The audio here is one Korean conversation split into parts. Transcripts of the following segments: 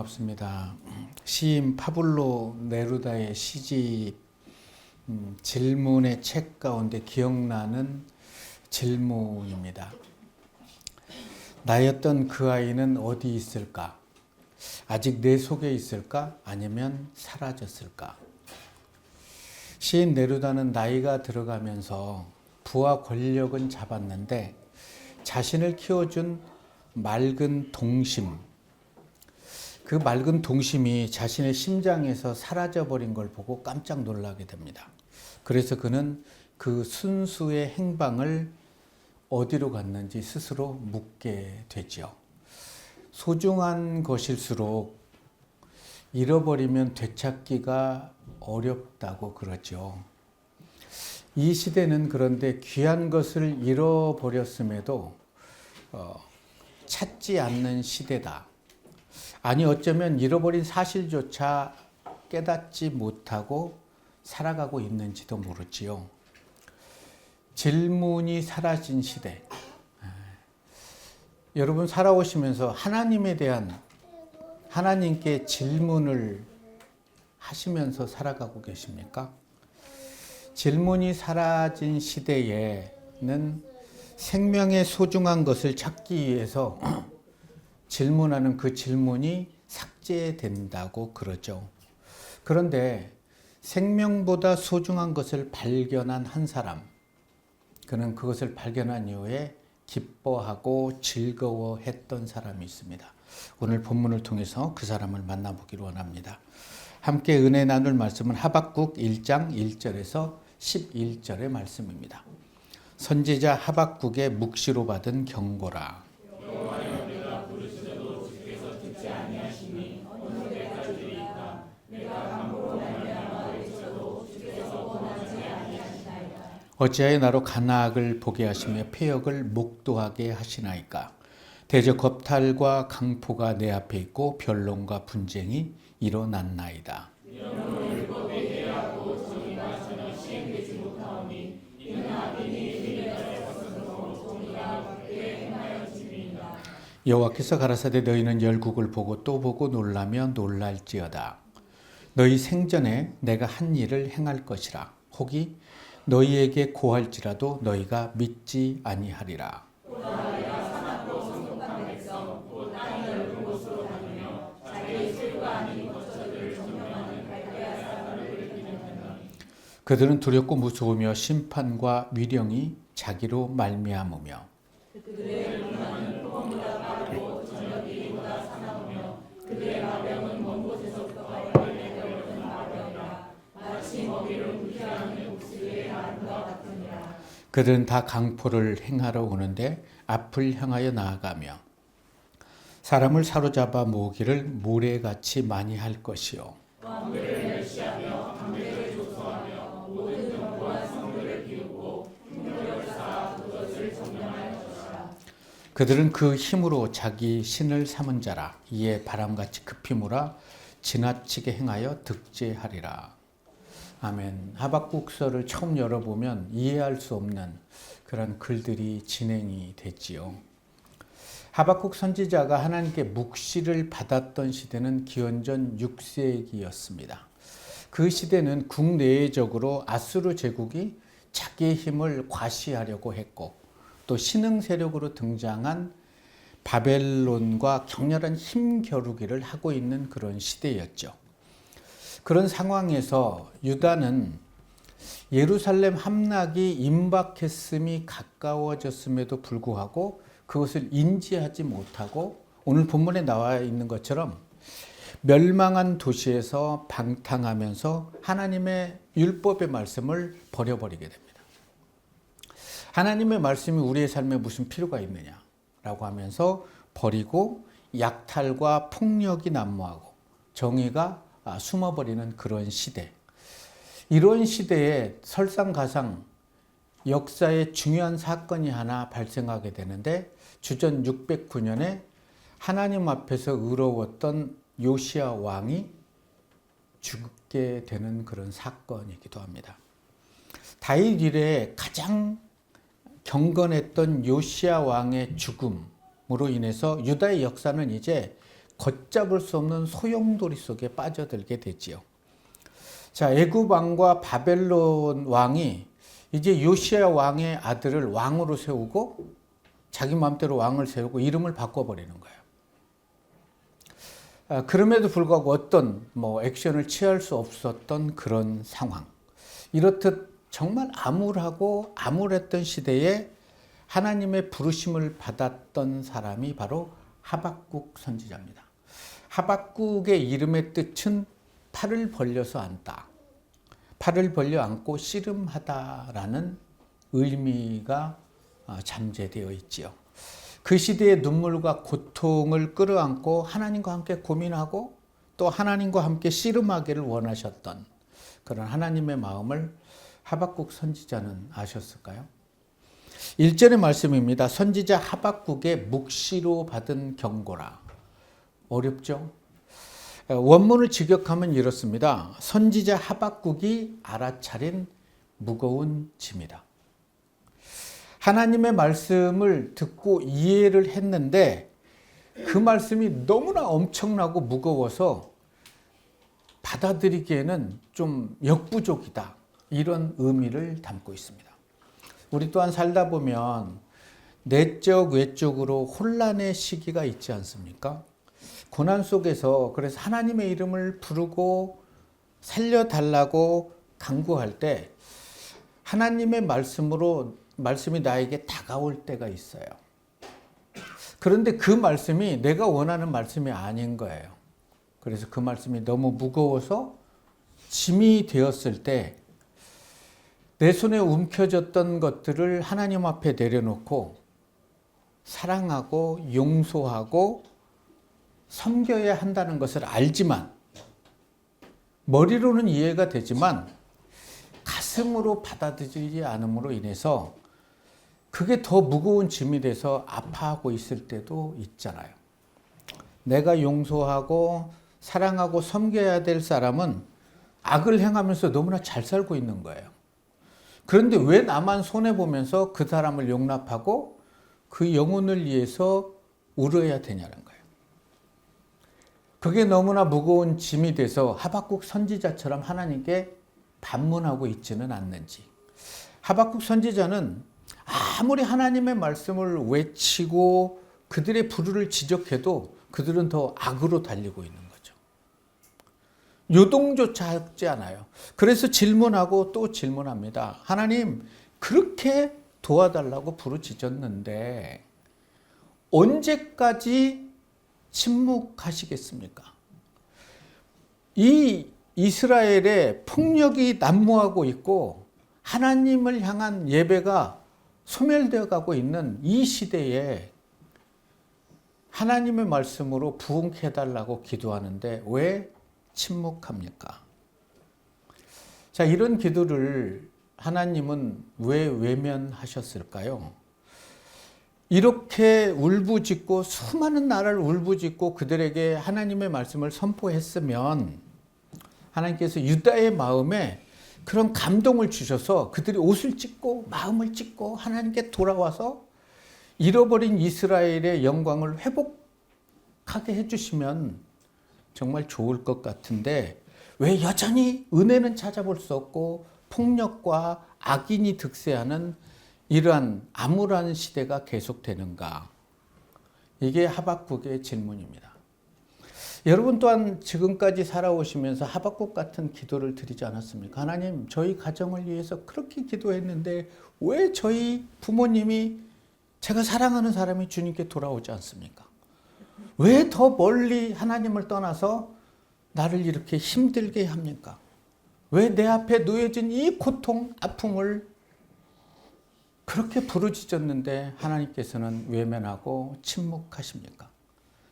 반갑습니다. 시인 파블로 네루다의 시집 질문의 책 가운데 기억나는 질문입니다. 나였던 그 아이는 어디 있을까? 아직 내 속에 있을까? 아니면 사라졌을까? 시인 네루다는 나이가 들어가면서 부와 권력은 잡았는데 자신을 키워준 맑은 동심, 그 맑은 동심이 자신의 심장에서 사라져버린 걸 보고 깜짝 놀라게 됩니다. 그래서 그는 그 순수의 행방을 어디로 갔는지 스스로 묻게 되죠. 소중한 것일수록 잃어버리면 되찾기가 어렵다고 그러죠. 이 시대는 그런데 귀한 것을 잃어버렸음에도 찾지 않는 시대다. 아니 어쩌면 잃어버린 사실조차 깨닫지 못하고 살아가고 있는지도 모르지요. 질문이 사라진 시대. 여러분 살아오시면서 하나님에 대한 하나님께 질문을 하시면서 살아가고 계십니까? 질문이 사라진 시대에는 생명의 소중한 것을 찾기 위해서 질문하는 그 질문이 삭제된다고 그러죠. 그런데 생명보다 소중한 것을 발견한 한 사람, 그는 그것을 발견한 이후에 기뻐하고 즐거워했던 사람이 있습니다. 오늘 본문을 통해서 그 사람을 만나보기를 원합니다. 함께 은혜 나눌 말씀은 하박국 1장 1절에서 11절의 말씀입니다. 선지자 하박국의 묵시로 받은 경고라. 어찌하여 나로 간악을 보게 하시며 폐역을 목도하게 하시나이까. 대저 겁탈과 강포가 내 앞에 있고 변론과 분쟁이 일어났나이다. 여호와께서 가라사대 너희는 열국을 보고 또 보고 놀라며 놀랄지어다. 너희 생전에 내가 한 일을 행할 것이라. 혹이 너희에게 고할지라도 너희가 믿지 아니하리라. 그들은 두렵고 무서우며 심판과 위령이 자기로 말미암으며 그들은 다 강포를 행하러 오는데 앞을 향하여 나아가며 사람을 사로잡아 모으기를 모래같이 많이 할 것이요. 그들은 그 힘으로 자기 신을 삼은 자라. 이에 바람같이 급히 몰아 지나치게 행하여 득제하리라. 아멘. 하박국서를 처음 열어보면 이해할 수 없는 그런 글들이 진행이 됐지요. 하박국 선지자가 하나님께 묵시를 받았던 시대는 기원전 6세기였습니다. 그 시대는 국내외적으로 아수르 제국이 자기의 힘을 과시하려고 했고 또 신흥 세력으로 등장한 바벨론과 격렬한 힘겨루기를 하고 있는 그런 시대였죠. 그런 상황에서 유다는 예루살렘 함락이 임박했음이 가까워졌음에도 불구하고 그것을 인지하지 못하고 오늘 본문에 나와 있는 것처럼 멸망한 도시에서 방탕하면서 하나님의 율법의 말씀을 버려버리게 됩니다. 하나님의 말씀이 우리의 삶에 무슨 필요가 있느냐라고 하면서 버리고 약탈과 폭력이 난무하고 정의가 숨어버리는 그런 시대. 이런 시대에 설상가상 역사의 중요한 사건이 하나 발생하게 되는데 주전 609년에 하나님 앞에서 의로웠던 요시야 왕이 죽게 되는 그런 사건이기도 합니다. 다윗 이래에 가장 경건했던 요시야 왕의 죽음으로 인해서 유다의 역사는 이제 걷잡을 수 없는 소용돌이 속에 빠져들게 되지요. 자, 애굽 왕과 바벨론 왕이 이제 요시야 왕의 아들을 왕으로 세우고 자기 마음대로 왕을 세우고 이름을 바꿔버리는 거예요. 그럼에도 불구하고 어떤 액션을 취할 수 없었던 그런 상황. 이렇듯 정말 암울하고 암울했던 시대에 하나님의 부르심을 받았던 사람이 바로 하박국 선지자입니다. 하박국의 이름의 뜻은 팔을 벌려서 앉다. 팔을 벌려 앉고 씨름하다라는 의미가 잠재되어 있지요. 그 시대의 눈물과 고통을 끌어안고 하나님과 함께 고민하고 또 하나님과 함께 씨름하기를 원하셨던 그런 하나님의 마음을 하박국 선지자는 아셨을까요? 1절의 말씀입니다. 선지자 하박국의 묵시로 받은 경고라. 어렵죠? 원문을 직역하면 이렇습니다. 선지자 하박국이 알아차린 무거운 짐이다. 하나님의 말씀을 듣고 이해를 했는데 그 말씀이 너무나 엄청나고 무거워서 받아들이기에는 좀 역부족이다. 이런 의미를 담고 있습니다. 우리 또한 살다 보면 내적 외적으로 혼란의 시기가 있지 않습니까? 고난 속에서 그래서 하나님의 이름을 부르고 살려달라고 간구할 때 하나님의 말씀이 나에게 다가올 때가 있어요. 그런데 그 말씀이 내가 원하는 말씀이 아닌 거예요. 그래서 그 말씀이 너무 무거워서 짐이 되었을 때 내 손에 움켜졌던 것들을 하나님 앞에 내려놓고 사랑하고 용서하고 섬겨야 한다는 것을 알지만 머리로는 이해가 되지만 가슴으로 받아들이지 않음으로 인해서 그게 더 무거운 짐이 돼서 아파하고 있을 때도 있잖아요. 내가 용서하고 사랑하고 섬겨야 될 사람은 악을 행하면서 너무나 잘 살고 있는 거예요. 그런데 왜 나만 손해보면서 그 사람을 용납하고 그 영혼을 위해서 울어야 되냐는 거예요. 그게 너무나 무거운 짐이 돼서 하박국 선지자처럼 하나님께 반문하고 있지는 않는지. 하박국 선지자는 아무리 하나님의 말씀을 외치고 그들의 불의를 지적해도 그들은 더 악으로 달리고 있는 거죠. 요동조차 하지 않아요. 그래서 질문하고 또 질문합니다. 하나님, 그렇게 도와달라고 부르짖었는데 언제까지 침묵하시겠습니까? 이 이스라엘의 폭력이 난무하고 있고 하나님을 향한 예배가 소멸되어 가고 있는 이 시대에 하나님의 말씀으로 부흥케 해달라고 기도하는데 왜 침묵합니까? 자, 이런 기도를 하나님은 왜 외면하셨을까요? 이렇게 울부짖고 수많은 나라를 울부짖고 그들에게 하나님의 말씀을 선포했으면 하나님께서 유다의 마음에 그런 감동을 주셔서 그들이 옷을 찢고 마음을 찢고 하나님께 돌아와서 잃어버린 이스라엘의 영광을 회복하게 해주시면 정말 좋을 것 같은데 왜 여전히 은혜는 찾아볼 수 없고 폭력과 악인이 득세하는 이러한 암울한 시대가 계속되는가? 이게 하박국의 질문입니다. 여러분 또한 지금까지 살아오시면서 하박국 같은 기도를 드리지 않았습니까? 하나님, 저희 가정을 위해서 그렇게 기도했는데 왜 저희 부모님이 제가 사랑하는 사람이 주님께 돌아오지 않습니까? 왜 더 멀리 하나님을 떠나서 나를 이렇게 힘들게 합니까? 왜 내 앞에 놓여진 이 고통, 아픔을 그렇게 부르짖었는데 하나님께서는 외면하고 침묵하십니까?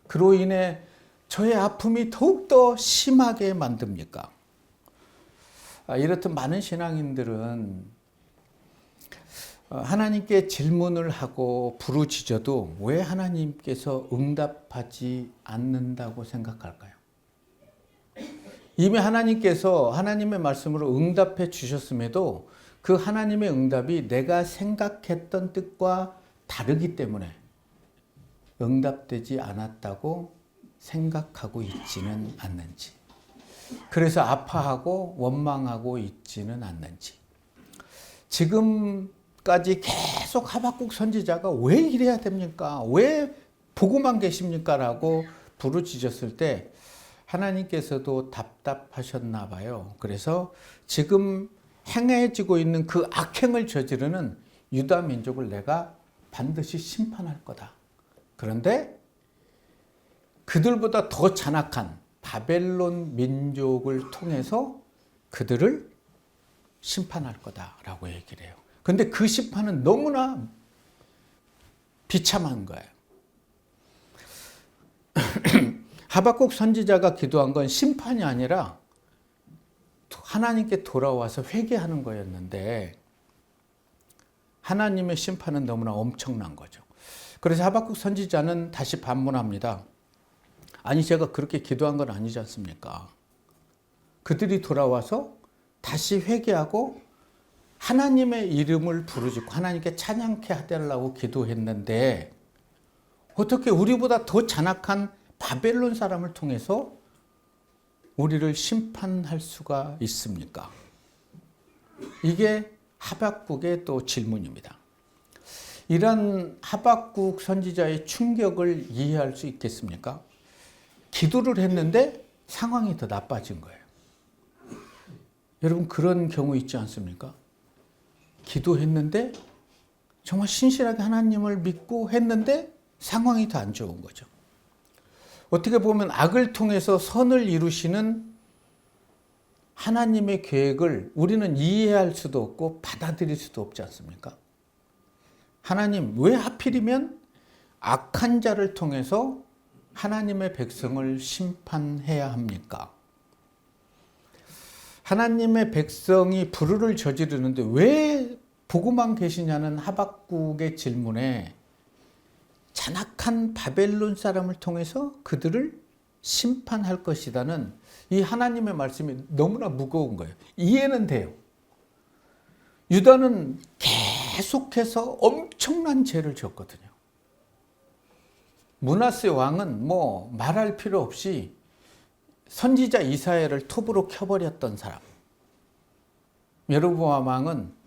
그로 인해 저의 아픔이 더욱더 심하게 만듭니까? 이렇듯 많은 신앙인들은 하나님께 질문을 하고 부르짖어도 왜 하나님께서 응답하지 않는다고 생각할까요? 이미 하나님께서 하나님의 말씀으로 응답해 주셨음에도 그 하나님의 응답이 내가 생각했던 뜻과 다르기 때문에 응답되지 않았다고 생각하고 있지는 않는지, 그래서 아파하고 원망하고 있지는 않는지, 지금까지 계속 하박국 선지자가 왜 이래야 됩니까? 왜 보고만 계십니까? 라고 부르짖었을 때 하나님께서도 답답하셨나 봐요. 그래서 지금 행해지고 있는 그 악행을 저지르는 유다 민족을 내가 반드시 심판할 거다. 그런데 그들보다 더 잔악한 바벨론 민족을 통해서 그들을 심판할 거다라고 얘기를 해요. 그런데 그 심판은 너무나 비참한 거예요. 하박국 선지자가 기도한 건 심판이 아니라 하나님께 돌아와서 회개하는 거였는데 하나님의 심판은 너무나 엄청난 거죠. 그래서 하박국 선지자는 다시 반문합니다. 아니, 제가 그렇게 기도한 건 아니지 않습니까? 그들이 돌아와서 다시 회개하고 하나님의 이름을 부르짖고 하나님께 찬양케 해달라고 기도했는데 어떻게 우리보다 더 잔악한 바벨론 사람을 통해서 우리를 심판할 수가 있습니까? 이게 하박국의 또 질문입니다. 이런 하박국 선지자의 충격을 이해할 수 있겠습니까? 기도를 했는데 상황이 더 나빠진 거예요. 여러분, 그런 경우 있지 않습니까? 기도했는데 정말 신실하게 하나님을 믿고 했는데 상황이 더 안 좋은 거죠. 어떻게 보면 악을 통해서 선을 이루시는 하나님의 계획을 우리는 이해할 수도 없고 받아들일 수도 없지 않습니까? 하나님, 왜 하필이면 악한 자를 통해서 하나님의 백성을 심판해야 합니까? 하나님의 백성이 불의를 저지르는데 왜 보고만 계시냐는 하박국의 질문에 잔악한 바벨론 사람을 통해서 그들을 심판할 것이라는 이 하나님의 말씀이 너무나 무거운 거예요. 이해는 돼요. 유다는 계속해서 엄청난 죄를 지었거든요. 므낫세 왕은 뭐 말할 필요 없이 선지자 이사야를 톱으로 켜버렸던 사람. 여로보암 왕은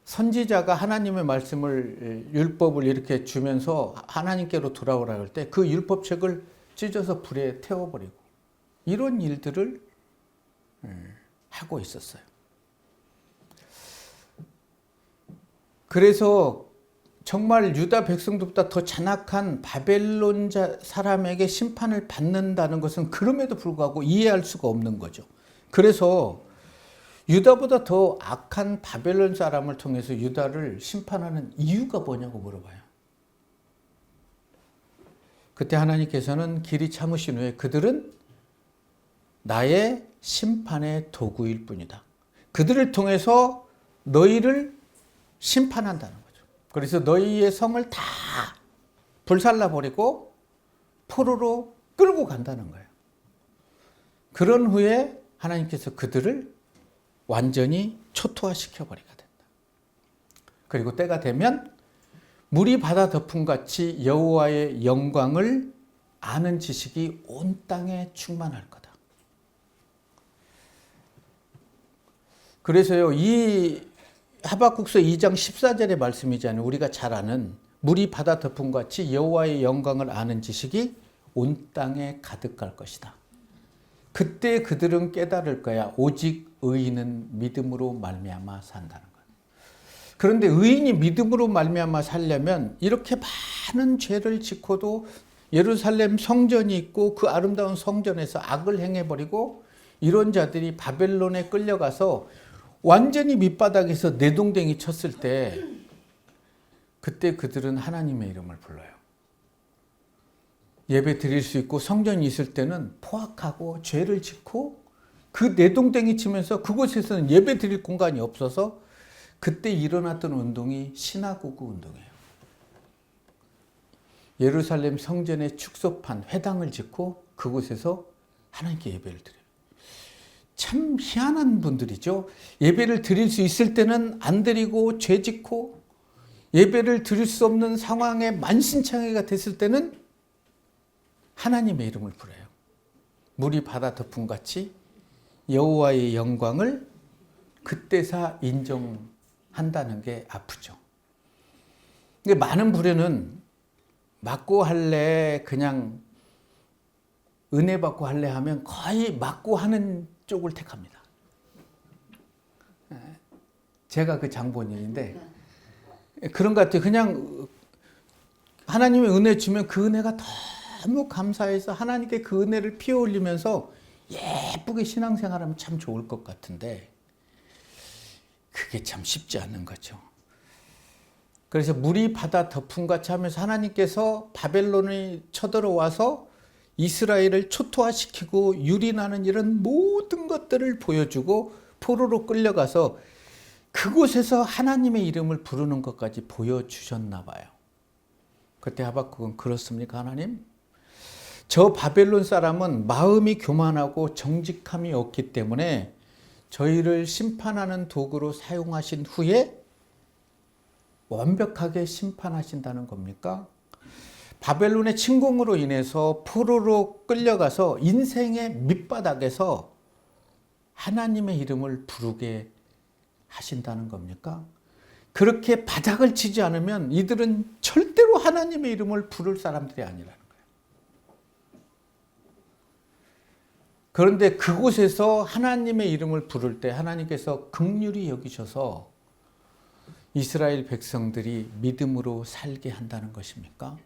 선지자가 하나님의 말씀을 율법을 이렇게 주면서 하나님께로 돌아오라 할 때 그 율법책을 찢어서 불에 태워버리고 이런 일들을 하고 있었어요. 그래서 정말 유다 백성들보다 더 잔악한 바벨론 사람에게 심판을 받는다는 것은 그럼에도 불구하고 이해할 수가 없는 거죠. 그래서 유다보다 더 악한 바벨론 사람을 통해서 유다를 심판하는 이유가 뭐냐고 물어봐요. 그때 하나님께서는 길이 참으신 후에 그들은 나의 심판의 도구일 뿐이다. 그들을 통해서 너희를 심판한다는 거죠. 그래서 너희의 성을 다 불살라버리고 포로로 끌고 간다는 거예요. 그런 후에 하나님께서 그들을 완전히 초토화시켜버리게 된다. 그리고 때가 되면 물이 바다 덮음같이 여호와의 영광을 아는 지식이 온 땅에 충만할 거다. 그래서요, 이 하박국서 2장 14절의 말씀이잖아요. 우리가 잘 아는 물이 바다 덮음같이 여호와의 영광을 아는 지식이 온 땅에 가득할 것이다. 그때 그들은 깨달을 거야. 오직 의인은 믿음으로 말미암아 산다는 거예요. 그런데 의인이 믿음으로 말미암아 살려면 이렇게 많은 죄를 짓고도 예루살렘 성전이 있고 그 아름다운 성전에서 악을 행해버리고 이런 자들이 바벨론에 끌려가서 완전히 밑바닥에서 내동댕이 쳤을 때 그때 그들은 하나님의 이름을 불러요. 예배 드릴 수 있고 성전이 있을 때는 포악하고 죄를 짓고 그 내동댕이 치면서 그곳에서는 예배 드릴 공간이 없어서 그때 일어났던 운동이 시나고그 운동이에요. 예루살렘 성전의 축소판, 회당을 짓고 그곳에서 하나님께 예배를 드려요. 참 희한한 분들이죠. 예배를 드릴 수 있을 때는 안 드리고 죄 짓고 예배를 드릴 수 없는 상황에 만신창이가 됐을 때는 하나님의 이름을 부려요. 물이 바다 덮음같이 여호와의 영광을 그때사 인정한다는 게 아프죠. 근데 많은 부류는 맞고 할래, 그냥 은혜 받고 할래 하면 거의 맞고 하는 쪽을 택합니다. 제가 그 장본인인데 그런 것 같아요. 그냥 하나님의 은혜 주면 그 은혜가 너무 감사해서 하나님께 그 은혜를 피워 올리면서 예쁘게 신앙생활하면 참 좋을 것 같은데 그게 참 쉽지 않는 거죠. 그래서 물이 바다 덮음같이 하면서 하나님께서 바벨론이 쳐들어와서 이스라엘을 초토화시키고 유린하는 이런 모든 것들을 보여주고 포로로 끌려가서 그곳에서 하나님의 이름을 부르는 것까지 보여주셨나 봐요. 그때 하박국은 그렇습니까 하나님? 저 바벨론 사람은 마음이 교만하고 정직함이 없기 때문에 저희를 심판하는 도구로 사용하신 후에 완벽하게 심판하신다는 겁니까? 바벨론의 침공으로 인해서 포로로 끌려가서 인생의 밑바닥에서 하나님의 이름을 부르게 하신다는 겁니까? 그렇게 바닥을 치지 않으면 이들은 절대로 하나님의 이름을 부를 사람들이 아니라는 거예요. 그런데 그곳에서 하나님의 이름을 부를 때 하나님께서 긍휼히 여기셔서 이스라엘 백성들이 믿음으로 살게 한다는 것입니까?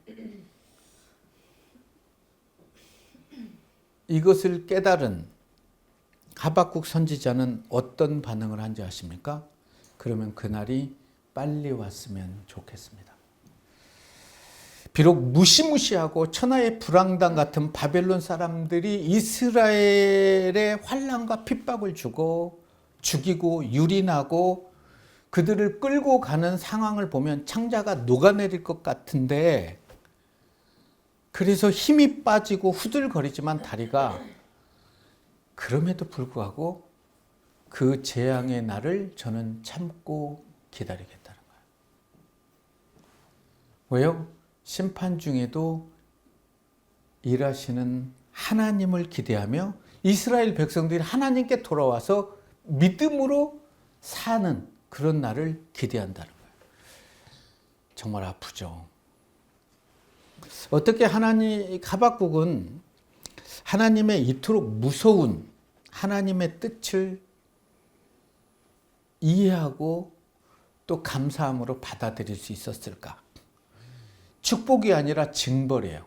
이것을 깨달은 하박국 선지자는 어떤 반응을 한지 아십니까? 그러면 그날이 빨리 왔으면 좋겠습니다. 비록 무시무시하고 천하의 불황당 같은 바벨론 사람들이 이스라엘의 환난과 핍박을 주고 죽이고 유린하고 그들을 끌고 가는 상황을 보면 창자가 녹아내릴 것 같은데 그래서 힘이 빠지고 후들거리지만 다리가 그럼에도 불구하고 그 재앙의 날을 저는 참고 기다리겠다는 거예요. 왜요? 심판 중에도 일하시는 하나님을 기대하며 이스라엘 백성들이 하나님께 돌아와서 믿음으로 사는 그런 날을 기대한다는 거예요. 정말 아프죠. 어떻게 하박국은 하나님의 이토록 무서운 하나님의 뜻을 이해하고 또 감사함으로 받아들일 수 있었을까? 축복이 아니라 징벌이에요.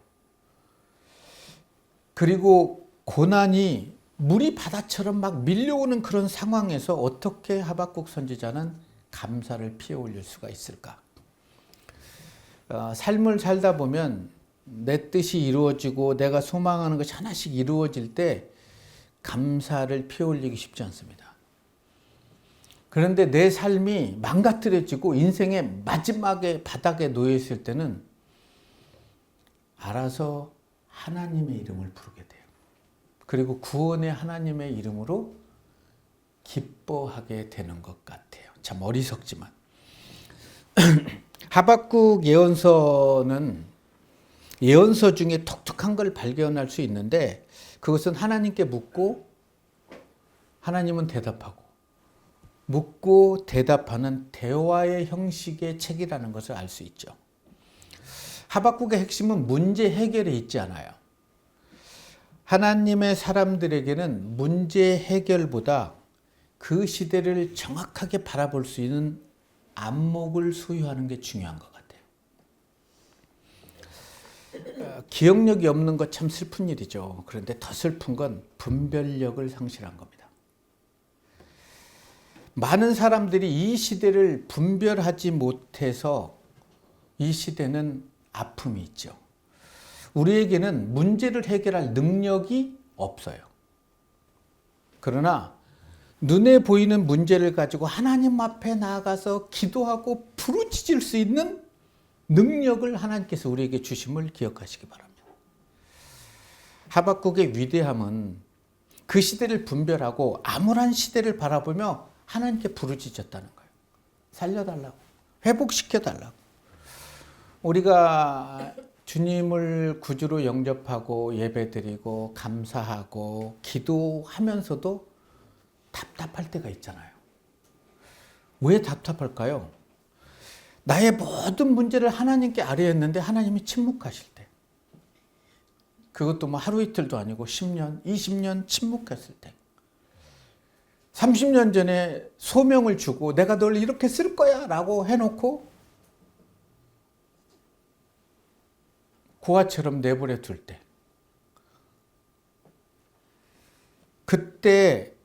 그리고 고난이 물이 바다처럼 막 밀려오는 그런 상황에서 어떻게 하박국 선지자는 감사를 피워 올릴 수가 있을까? 삶을 살다 보면 내 뜻이 이루어지고 내가 소망하는 것이 하나씩 이루어질 때 감사를 피워 올리기 쉽지 않습니다. 그런데 내 삶이 망가뜨려지고 인생의 마지막에 바닥에 놓여 있을 때는 알아서 하나님의 이름을 부르게 돼요. 그리고 구원의 하나님의 이름으로 기뻐하게 되는 것 같아요. 참 어리석지만. 하박국 예언서는 예언서 중에 독특한 걸 발견할 수 있는데 그것은 하나님께 묻고 하나님은 대답하고 묻고 대답하는 대화의 형식의 책이라는 것을 알 수 있죠. 하박국의 핵심은 문제 해결에 있지 않아요. 하나님의 사람들에게는 문제 해결보다 그 시대를 정확하게 바라볼 수 있는 안목을 소유하는 게 중요한 것 같아요. 기억력이 없는 것 참 슬픈 일이죠. 그런데 더 슬픈 건 분별력을 상실한 겁니다. 많은 사람들이 이 시대를 분별하지 못해서 이 시대는 아픔이 있죠. 우리에게는 문제를 해결할 능력이 없어요. 그러나 눈에 보이는 문제를 가지고 하나님 앞에 나아가서 기도하고 부르짖을 수 있는 능력을 하나님께서 우리에게 주심을 기억하시기 바랍니다. 하박국의 위대함은 그 시대를 분별하고 암울한 시대를 바라보며 하나님께 부르짖었다는 거예요. 살려달라고, 회복시켜달라고. 우리가 주님을 구주로 영접하고 예배드리고 감사하고 기도하면서도 답답할 때가 있잖아요. 왜 답답할까요? 나의 모든 문제를 하나님께 아뢰었는데 하나님이 침묵하실 때. 그것도 뭐 하루 이틀도 아니고 10년, 20년 침묵했을 때. 30년 전에 소명을 주고 내가 널 이렇게 쓸 거야 라고 해놓고 고아처럼 내버려 둘 때. 그때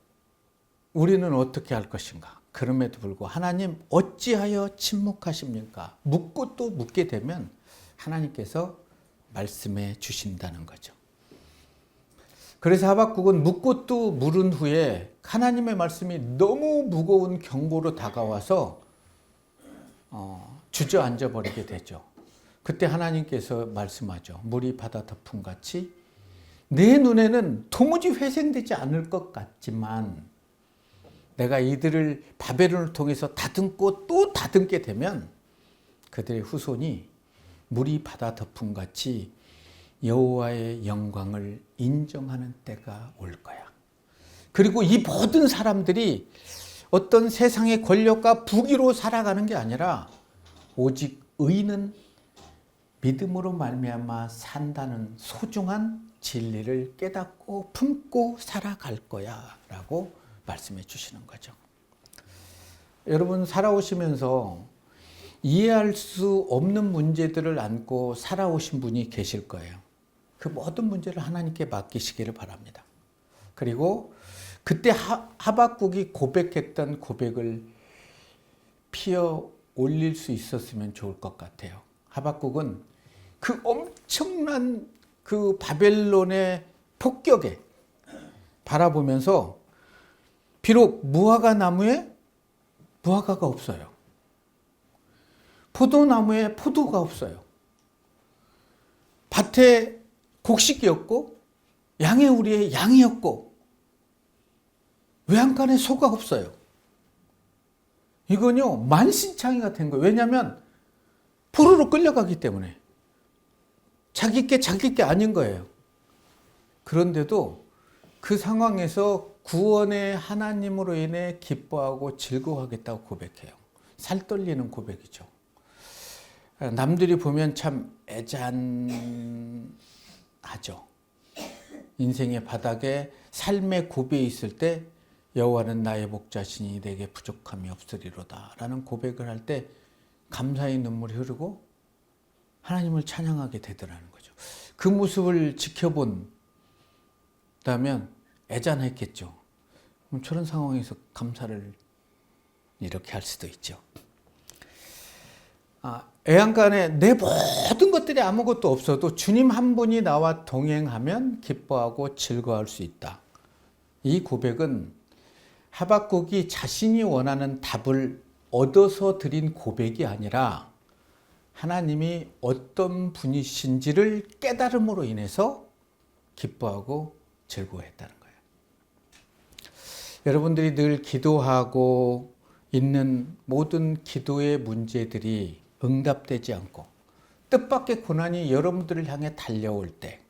우리는 어떻게 할 것인가? 그럼에도 불구하고 하나님 어찌하여 침묵하십니까? 묻고 또 묻게 되면 하나님께서 말씀해 주신다는 거죠. 그래서 하박국은 묻고 또 물은 후에 하나님의 말씀이 너무 무거운 경고로 다가와서 주저앉아 버리게 되죠. 그때 하나님께서 말씀하죠. 물이 바다 덮음같이 내 눈에는 도무지 회생되지 않을 것 같지만 내가 이들을 바벨론을 통해서 다듬고 또 다듬게 되면 그들의 후손이 물이 바다 덮음같이 여호와의 영광을 인정하는 때가 올 거야. 그리고 이 모든 사람들이 어떤 세상의 권력과 부귀로 살아가는 게 아니라 오직 의인은 믿음으로 말미암아 산다는 소중한 진리를 깨닫고 품고 살아갈 거야 라고 말씀해 주시는 거죠. 여러분 살아오시면서 이해할 수 없는 문제들을 안고 살아오신 분이 계실 거예요. 그 모든 문제를 하나님께 맡기시기를 바랍니다. 그리고 그때 하박국이 고백했던 고백을 피어 올릴 수 있었으면 좋을 것 같아요. 하박국은 그 엄청난 그 바벨론의 폭격에 바라보면서 비록 무화과 나무에 무화과가 없어요. 포도나무에 포도가 없어요. 밭에 곡식이 없고 양의 우리에 양이 없고 외양간에 소가 없어요. 이건요 만신창이가 된 거예요. 왜냐하면 포로로 끌려가기 때문에 자기 게 아닌 거예요. 그런데도 그 상황에서 구원의 하나님으로 인해 기뻐하고 즐거워하겠다고 고백해요. 살떨리는 고백이죠. 남들이 보면 참 애잔하죠. 인생의 바닥에 삶의 고비에 있을 때 여호와는 나의 목자시니 내게 부족함이 없으리로다 라는 고백을 할 때 감사의 눈물이 흐르고 하나님을 찬양하게 되더라는 거죠. 그 모습을 지켜본다면 애잔했겠죠. 그럼 저런 상황에서 감사를 이렇게 할 수도 있죠. 애양간에 내 모든 것들이 아무것도 없어도 주님 한 분이 나와 동행하면 기뻐하고 즐거워할 수 있다. 이 고백은 하박국이 자신이 원하는 답을 얻어서 드린 고백이 아니라 하나님이 어떤 분이신지를 깨달음으로 인해서 기뻐하고 즐거워했다는 거예요. 여러분들이 늘 기도하고 있는 모든 기도의 문제들이 응답되지 않고 뜻밖의 고난이 여러분들을 향해 달려올 때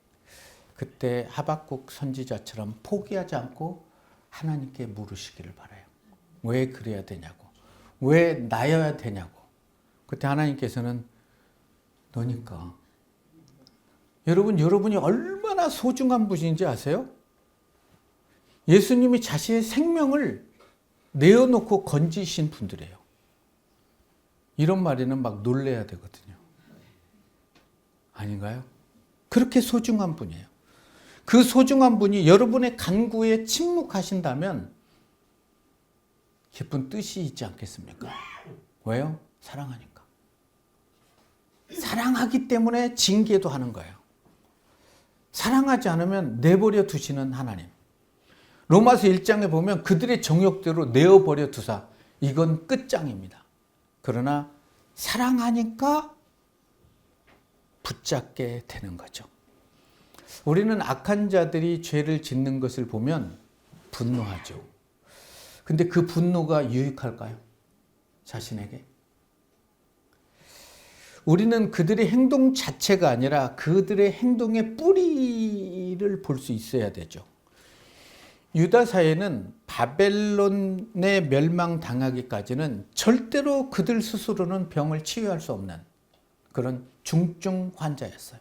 그때 하박국 선지자처럼 포기하지 않고 하나님께 물으시기를 바라요. 왜 그래야 되냐고. 왜 나여야 되냐고. 그때 하나님께서는 너니까. 여러분이 얼마나 소중한 분인지 아세요? 예수님이 자신의 생명을 내어놓고 건지신 분들이에요. 이런 말에는 막 놀래야 되거든요. 아닌가요? 그렇게 소중한 분이에요. 그 소중한 분이 여러분의 간구에 침묵하신다면 깊은 뜻이 있지 않겠습니까? 왜요? 사랑하니까. 사랑하기 때문에 징계도 하는 거예요. 사랑하지 않으면 내버려 두시는 하나님. 로마서 1장에 보면 그들의 정욕대로 내어버려 두사. 이건 끝장입니다. 그러나 사랑하니까 붙잡게 되는 거죠. 우리는 악한 자들이 죄를 짓는 것을 보면 분노하죠. 근데 그 분노가 유익할까요? 자신에게? 우리는 그들의 행동 자체가 아니라 그들의 행동의 뿌리를 볼 수 있어야 되죠. 유다 사회는 바벨론에 멸망당하기까지는 절대로 그들 스스로는 병을 치유할 수 없는 그런 중증 환자였어요.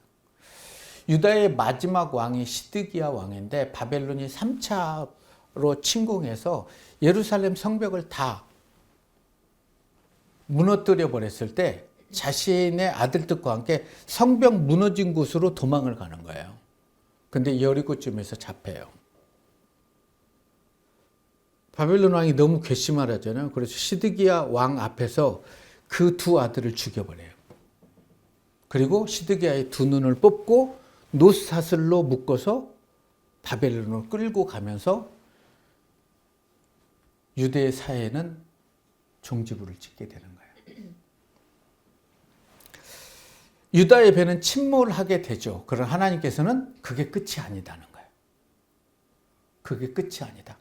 유다의 마지막 왕이 시드기야 왕인데 바벨론이 3차로 침공해서 예루살렘 성벽을 다 무너뜨려 버렸을 때 자신의 아들들과 함께 성벽 무너진 곳으로 도망을 가는 거예요. 근데 여리고쯤에서 잡혀요. 바벨론 왕이 너무 괘씸하잖아요. 그래서 시드기야 왕 앞에서 그 두 아들을 죽여버려요. 그리고 시드기야의 두 눈을 뽑고 노사슬로 묶어서 바벨론으로 끌고 가면서 유대 사회는 종지부를 찍게 되는 거예요. 유다의 배는 침몰하게 되죠. 그러나 하나님께서는 그게 끝이 아니다는 거예요. 그게 끝이 아니다.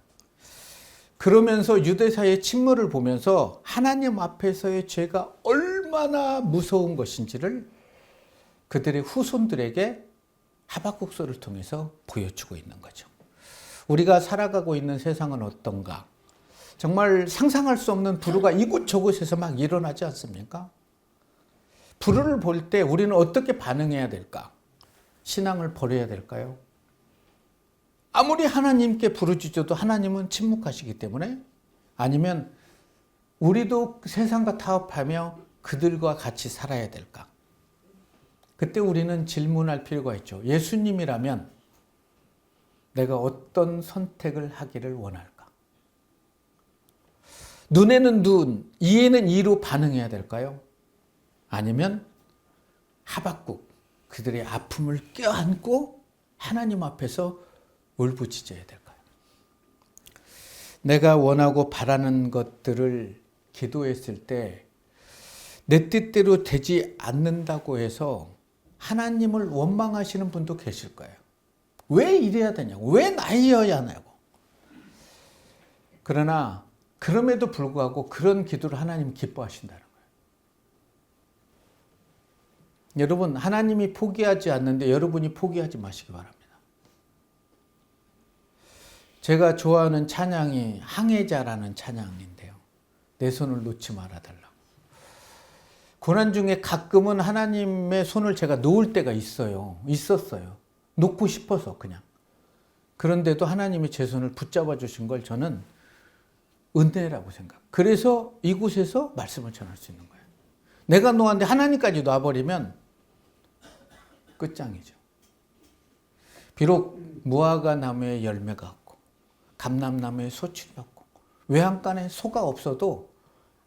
그러면서 유대 사회의 침몰을 보면서 하나님 앞에서의 죄가 얼마나 무서운 것인지를 그들의 후손들에게 하박국서를 통해서 보여주고 있는 거죠. 우리가 살아가고 있는 세상은 어떤가? 정말 상상할 수 없는 불우가 이곳저곳에서 막 일어나지 않습니까? 불우를 볼 때 우리는 어떻게 반응해야 될까? 신앙을 버려야 될까요? 아무리 하나님께 부르짖어도 하나님은 침묵하시기 때문에, 아니면 우리도 세상과 타협하며 그들과 같이 살아야 될까? 그때 우리는 질문할 필요가 있죠. 예수님이라면 내가 어떤 선택을 하기를 원할까? 눈에는 눈, 이에는 이로 반응해야 될까요? 아니면 하박국, 그들의 아픔을 껴안고 하나님 앞에서 울부짖어야 될까요? 내가 원하고 바라는 것들을 기도했을 때 내 뜻대로 되지 않는다고 해서 하나님을 원망하시는 분도 계실 거예요. 왜 이래야 되냐고, 왜 나이여야 하냐고. 그러나 그럼에도 불구하고 그런 기도를 하나님 기뻐하신다는 거예요. 여러분, 하나님이 포기하지 않는데 여러분이 포기하지 마시기 바랍니다. 제가 좋아하는 찬양이 항해자라는 찬양인데요. 내 손을 놓지 말아달라고. 고난 중에 가끔은 하나님의 손을 제가 놓을 때가 있었어요. 놓고 싶어서 그냥. 그런데도 하나님이 제 손을 붙잡아 주신 걸 저는 은혜라고 생각. 그래서 이곳에서 말씀을 전할 수 있는 거예요. 내가 놓았는데 하나님까지 놔버리면 끝장이죠. 비록 무화과 나무에 열매가 없고 감람나무에 소출이 없고 외양간에 소가 없어도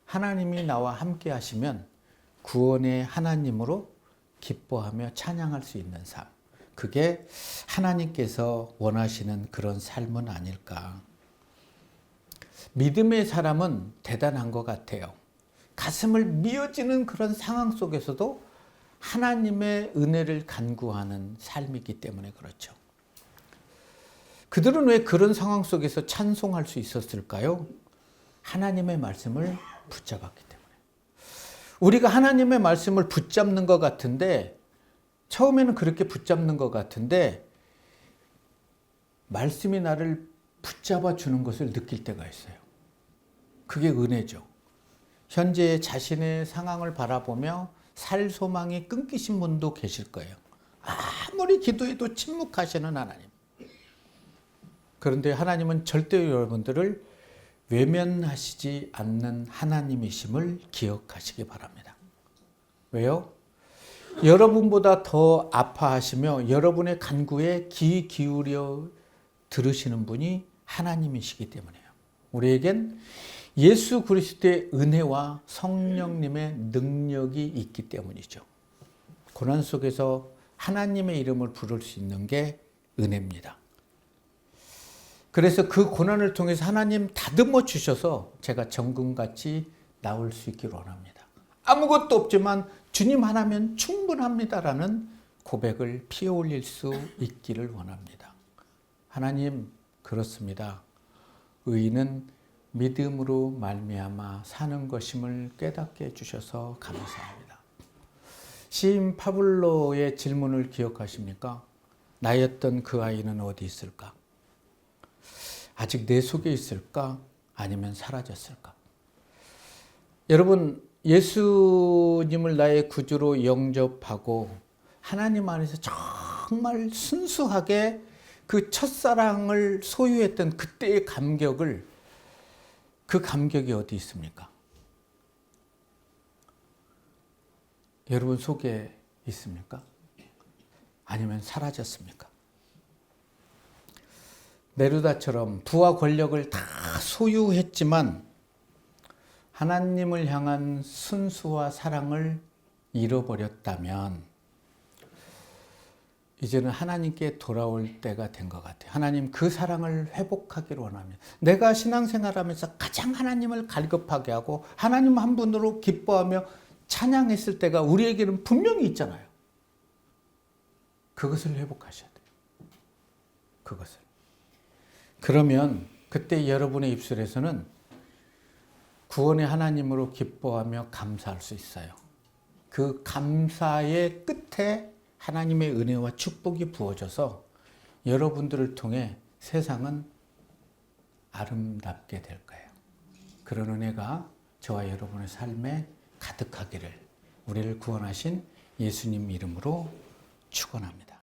하나님이 나와 함께 하시면 구원의 하나님으로 기뻐하며 찬양할 수 있는 삶. 그게 하나님께서 원하시는 그런 삶은 아닐까. 믿음의 사람은 대단한 것 같아요. 가슴을 미어지는 그런 상황 속에서도 하나님의 은혜를 간구하는 삶이기 때문에 그렇죠. 그들은 왜 그런 상황 속에서 찬송할 수 있었을까요? 하나님의 말씀을 붙잡았기 때문에. 우리가 하나님의 말씀을 붙잡는 것 같은데, 처음에는 그렇게 붙잡는 것 같은데 말씀이 나를 붙잡아 주는 것을 느낄 때가 있어요. 그게 은혜죠. 현재 자신의 상황을 바라보며 살 소망이 끊기신 분도 계실 거예요. 아무리 기도해도 침묵하시는 하나님. 그런데 하나님은 절대 여러분들을 외면하시지 않는 하나님이심을 기억하시기 바랍니다. 왜요? 여러분보다 더 아파하시며 여러분의 간구에 귀 기울여 들으시는 분이 하나님이시기 때문이에요. 우리에겐 예수 그리스도의 은혜와 성령님의 능력이 있기 때문이죠. 고난 속에서 하나님의 이름을 부를 수 있는 게 은혜입니다. 그래서 그 고난을 통해서 하나님 다듬어 주셔서 제가 정금같이 나올 수 있기를 원합니다. 아무것도 없지만 주님 하나면 충분합니다라는 고백을 피어 올릴 수 있기를 원합니다. 하나님, 그렇습니다. 의인은 믿음으로 말미암아 사는 것임을 깨닫게 해주셔서 감사합니다. 지인 파블로의 질문을 기억하십니까? 나였던 그 아이는 어디 있을까? 아직 내 속에 있을까? 아니면 사라졌을까? 여러분, 예수님을 나의 구주로 영접하고 하나님 안에서 정말 순수하게 그 첫사랑을 소유했던 그때의 감격을, 그 감격이 어디 있습니까? 여러분 속에 있습니까? 아니면 사라졌습니까? 네루다처럼 부와 권력을 다 소유했지만 하나님을 향한 순수와 사랑을 잃어버렸다면 이제는 하나님께 돌아올 때가 된 것 같아요. 하나님, 그 사랑을 회복하기를 원합니다. 내가 신앙생활하면서 가장 하나님을 갈급하게 하고 하나님 한 분으로 기뻐하며 찬양했을 때가 우리에게는 분명히 있잖아요. 그것을 회복하셔야 돼요. 그것을. 그러면 그때 여러분의 입술에서는 구원의 하나님으로 기뻐하며 감사할 수 있어요. 그 감사의 끝에 하나님의 은혜와 축복이 부어져서 여러분들을 통해 세상은 아름답게 될 거예요. 그런 은혜가 저와 여러분의 삶에 가득하기를 우리를 구원하신 예수님 이름으로 축원합니다.